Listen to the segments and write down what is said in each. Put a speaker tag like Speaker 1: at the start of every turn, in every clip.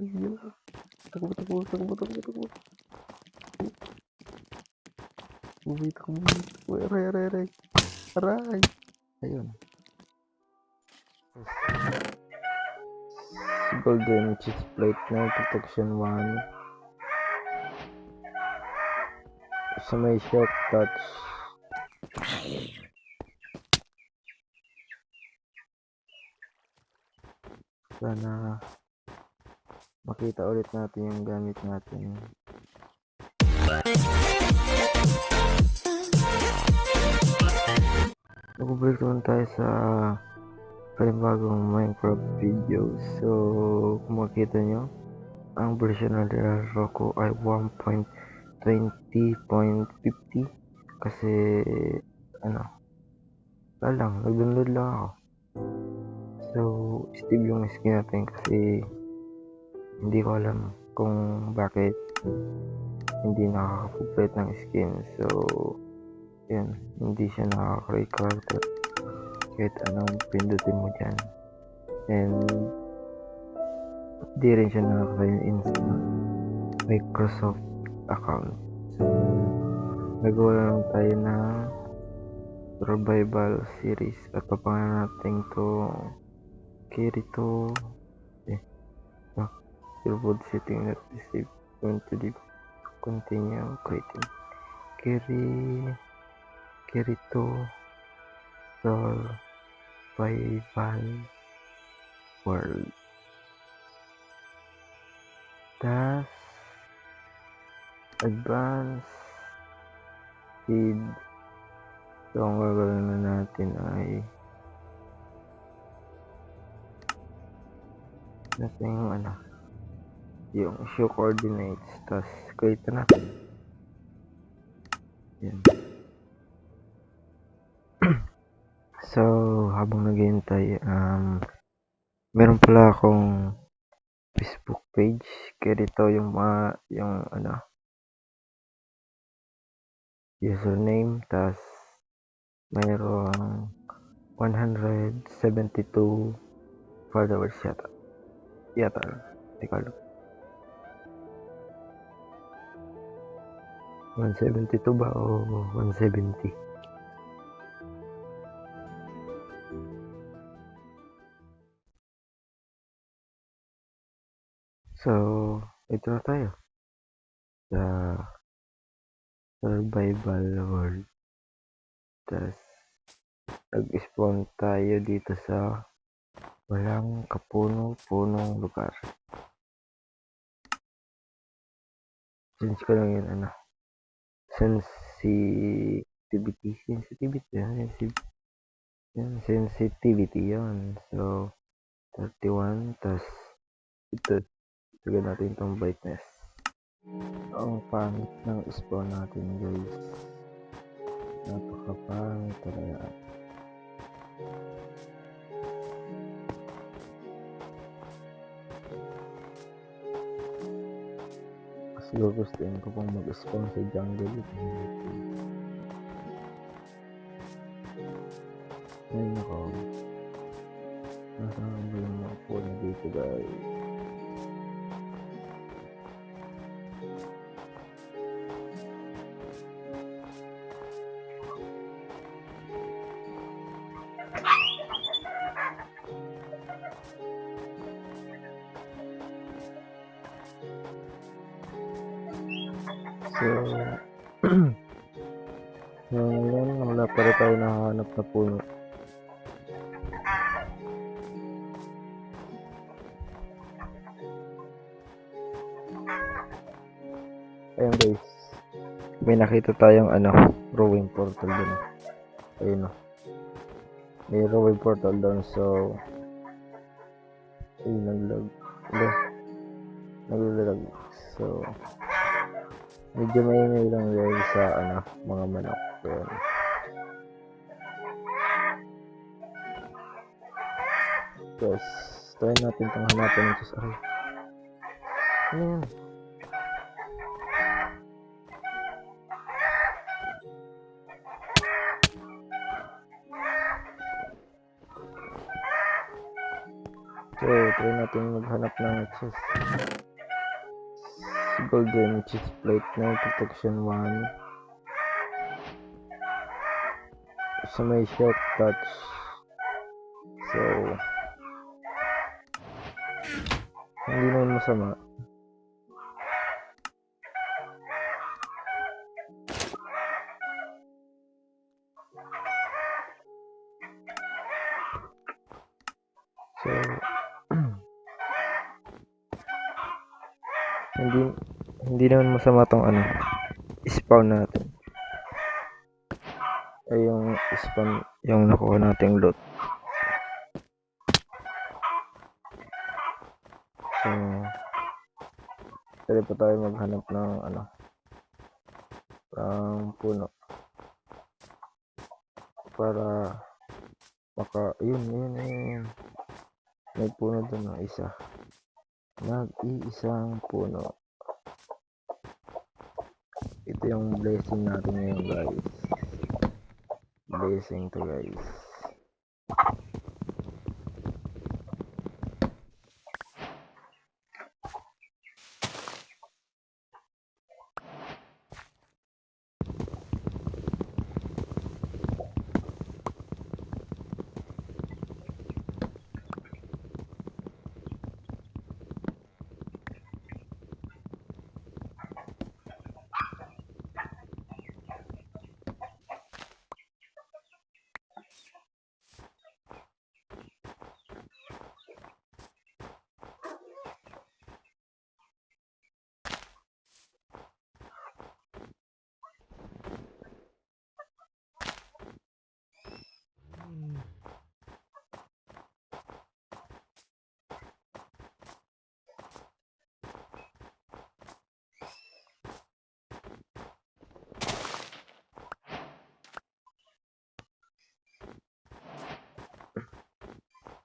Speaker 1: Yun. Takbo. Takbo. Aray. Ayun. Golden cheese plate na protection 1. Sa may shock touch. Sana makita ulit natin yung gamit natin. Mag-break naman tayo sa panibagong Minecraft video. So kung makita nyo, ang version na nilaro ko ay 1.20.50 kasi nag-download lang ako. So Steve yung skin natin kasi hindi ko alam kung bakit hindi nakaka-complete ng skin. So yan, hindi siya nakaka-record kahit anong pindutin mo dyan, and di rin siya nakaka-in sa Microsoft account. So nagawa lang tayo na survival series at papangalan natin to Kirito Silverwood setting that is going to continue creating Kirito Survival World. Das Advanced Speed. So ang gagawin na natin ay yung show coordinates, tas create na natin. Yan. So habang naghihintay, meron pala akong Facebook page. Kaya dito yung username, tas mayroong 172 followers yata. Ikaw 172 ba o 170? So ito na tayo sa survival world. Tas nag-spawn tayo dito sa walang kapuno-punong lugar. Change ko lang yun sensitivity yun. So 31, tas ito lagyan natin itong brightness. Ang pangit ng spawn natin, guys. Napakapangit talaga. Kasi gugustuhin ko pang mag-spawn sa jungle. Ngayon ako, nasaan ba yung mga puno dito, guys? So ngayon wala pa rin tayo nakahanap na puno. Ayun, guys, may nakita tayong rowing portal dun. Ayun, may rowing portal doon. So ayun, naglalag. So medyo maingay lang yun sa mga manok. Ayun. Yes, try natin itong hanapin ito sa ano yan? So try natin natin maghanap ng chest golden chest plate na protection 1 sa may short touch. So hindi naman masama. So hindi naman masama tong spawn natin ay yung spawn yung nakuha nating loot. So pwede pa tayo maghanap ng puno para yun may puno doon na isa, nag-iisang puno. Ito yung blessing natin ngayon guys, blessing to guys.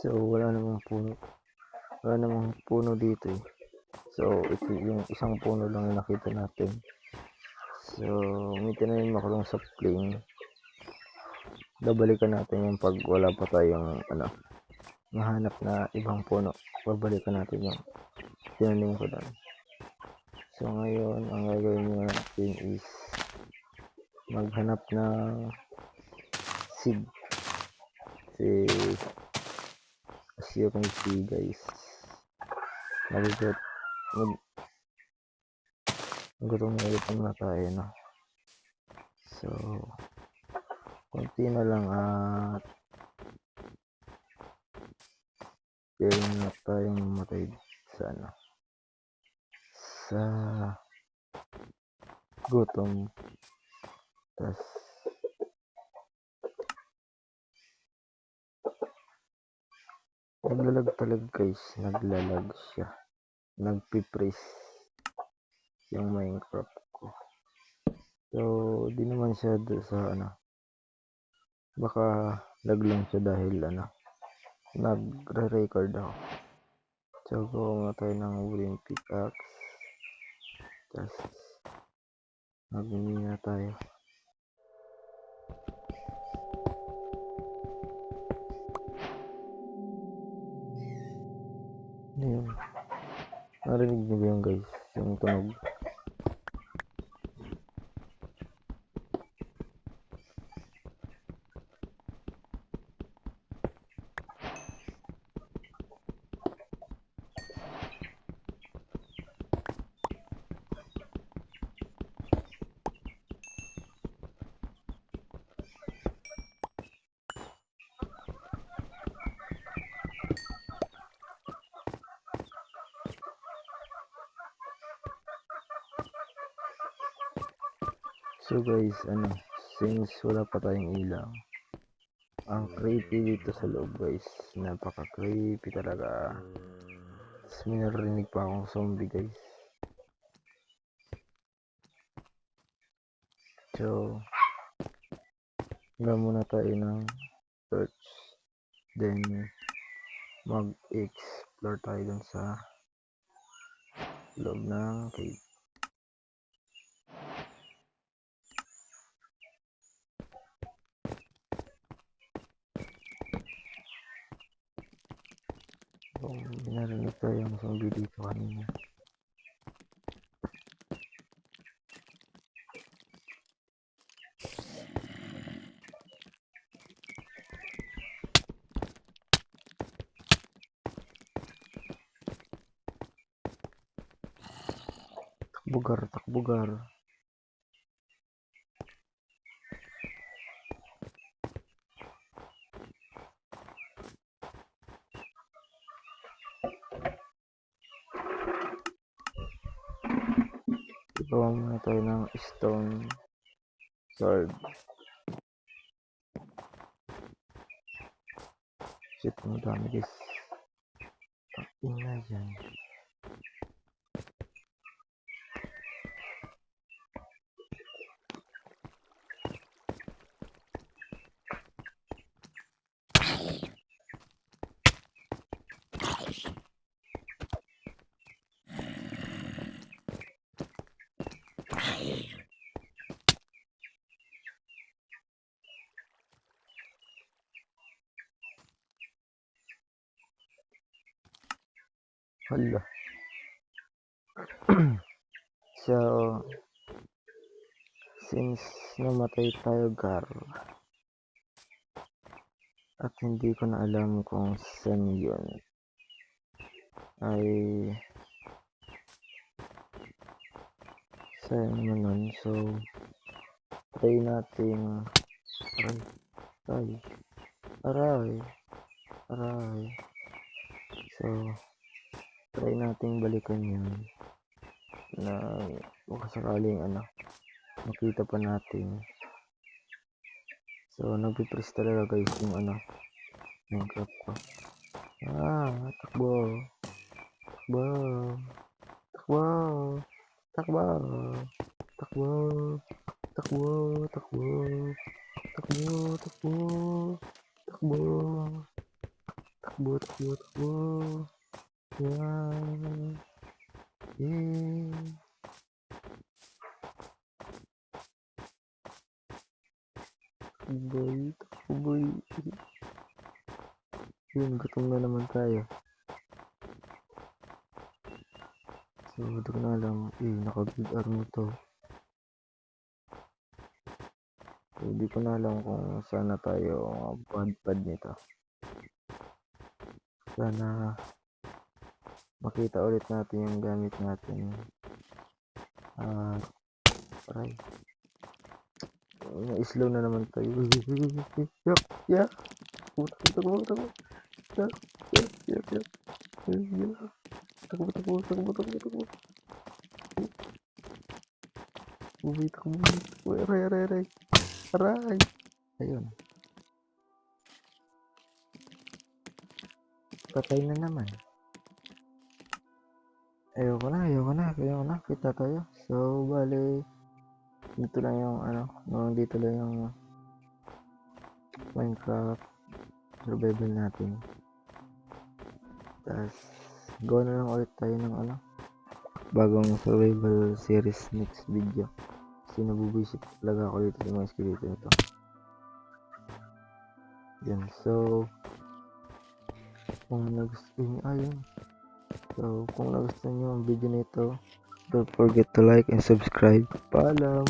Speaker 1: So wala namang puno dito eh. So ito yung isang puno lang yung nakita natin. So may tinanim ako lang sa plane. Babalikan natin yung pag wala pa tayong mahanap na ibang puno. Babalikan natin yung tinanim ko doon. So ngayon ang gagawin natin is maghanap ng seed. As you can see guys, gutom na tayo So konti na lang at kailan na tayong mamatay sa gutom. Tas naglalag guys, naglalag siya, nagpi-freeze yung Minecraft ko. So di naman siya sa baka lag lang siya dahil nagre-record ako. So gawa nga tayo ng wooden pickaxe, tas magmina tayo. Ayun, narinig niyo ba yun guys, yung tunog? So guys, since wala pa tayong ilaw, ang creepy dito sa loob guys, napaka creepy talaga. Tapos may narinig pa akong zombie guys. So hanggang muna tayo ng search, then mag-explore tayo dun sa loob ng cave. Kung narinig Bugar, takbugar. Gawa muna tayo ng stone sword. Shit, ang dami guys. Ina yan. Hala. So, since namatay tayo gar at hindi ko na alam kung saan yun, ay sayang naman nun. So, try natin aray. So, try nating balikan yun na baka sakaling makita pa natin. So, nagpipress talaga guys yung Minecraft ko. Takbo. Takbo. Yan. Boy. Yun, gutom na naman tayo. So, hindi ko na alam. Naka-big arm to. So, hindi ko na alam kung saan na tayo pad nito. Sana makita ulit natin yung gamit natin. Aray. Slow na naman tayo. Yeah. Takbo. Takbo. Aray. Ayun. Patay na naman. Ayoko na. Kita tayo. So, bale, dito lang yung Minecraft survival natin. Tapos, gawa na lang ulit tayo ng bagong survival series next video. Kasi nabubuisit talaga ako dito sa mga skeleton nito. Yan. So, kung nagustuhan nyo ang video nito, don't forget to like and subscribe. Paalam!